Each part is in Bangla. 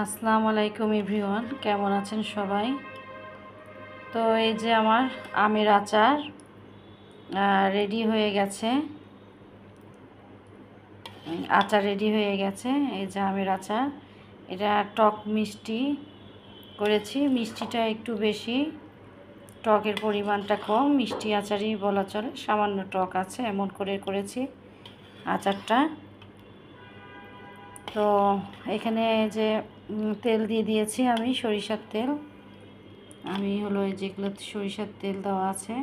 আসসালামু আলাইকুম এভরিওয়ান, কেমন আছেন সবাই? তো এই যে আমার আমের আচার রেডি হয়ে গেছে। এই যে আমের আচার, এটা টক মিষ্টি করেছি। মিষ্টিটা একটু বেশি, টকের পরিমাণটা কম। মিষ্টি আচারই বলা চলে, সামান্য টক আছে এমন করে করেছি আচারটা। তো এখানে যে তেল দিয়ে দিয়েছি আমি, সরিষার তেল। যেগুলো সরিষার তেল দেওয়া আছে।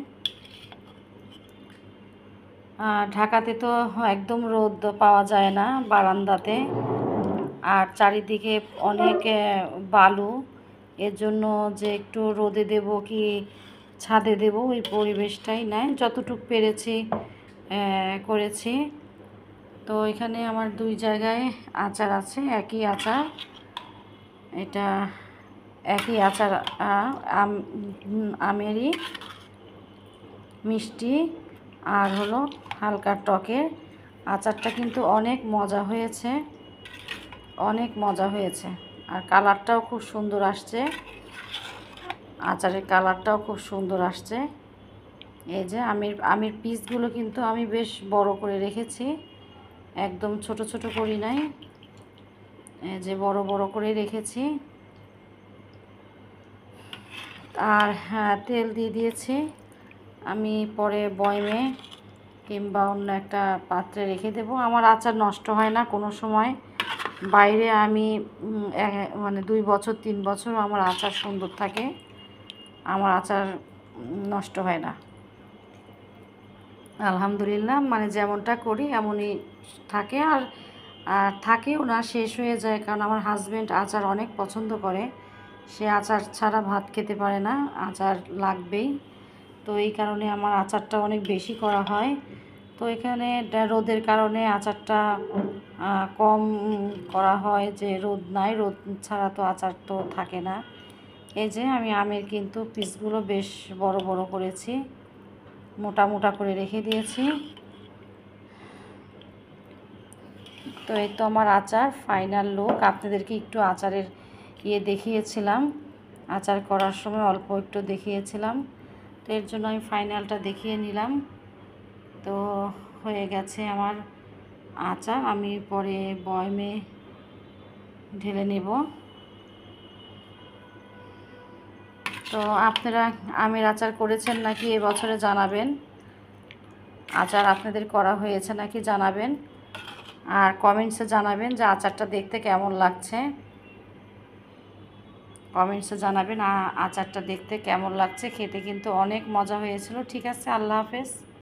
ঢাকাতে তো একদম রোদ পাওয়া যায় না, বারান্দাতে, আর চারিদিকে অনেক বালু। এর জন্য যে একটু রোদে দেব কি ছাদে দেব, ওই পরিবেশটাই নাই। যতটুকু পেরেছি করেছি। তো এখানে আমার দুই জায়গায় আচার আছে, একই আচার। এটা একই আচার, আমেরই মিষ্টি আর হলো হালকা টকের। আচারটা কিন্তু অনেক মজা হয়েছে, অনেক মজা হয়েছে। আর কালারটাও খুব সুন্দর আসছে, আচারের কালারটাও খুব সুন্দর আসছে। এই যে আমের পিসগুলো কিন্তু আমি বেশ বড় করে রেখেছি, একদম ছোট ছোট করি নাই। এই যে বড় বড় করে রেখেছি। আর হ্যাঁ, তেল দিয়ে দিয়েছি। আমি পরে বয়মে কিংবা অন্য একটা পাত্রে রেখে দেব। আমার আচার নষ্ট হয় না কোনো সময়। বাইরে আমি 2 বছর 3 বছর আমার আচার সুন্দর থাকে, আমার আচার নষ্ট হয় না আলহামদুলিল্লাহ। যেমনটা করি এমনই থাকে। আর থাকেও না, শেষ হয়ে যায়। কারণ আমার হাজব্যান্ড আচার অনেক পছন্দ করে, সে আচার ছাড়া ভাত খেতে পারে না, আচার লাগবেই। তো এই কারণে আমার আচারটা অনেক বেশি করা হয়। তো এখানে রোদের কারণে আচারটা কম করা হয়, যে রোদ নাই, রোদ ছাড়া তো আচার তো থাকে না। এই যে আমি আমের কিন্তু পিসগুলো বেশ বড় বড় করেছি, মোটা মোটা করে রেখে দিয়েছি। তো এই তো আমার আচার ফাইনাল লুক। আপনাদেরকে একটু আচারের দেখিয়েছিলাম, আচার করার সময় অল্প একটু দেখিয়েছিলাম। তো এর জন্য আমি ফাইনালটা দেখিয়ে নিলাম। তো হয়ে গেছে আমার আচার, আমি পরে বয়মে ঢেলে নেব। তো আপনারা আমের আচার করেছেন নাকি এবছরে জানাবেন, আচার আপনাদের করা হয়েছে নাকি জানাবেন। আর কমেন্টসে জানাবেন যে আচারটা দেখতে কেমন লাগছে, কমেন্টসে জানাবেন আচারটা দেখতে কেমন লাগছে। খেতে কিন্তু অনেক মজা হয়েছিল। ঠিক আছে, আল্লাহ হাফেজ।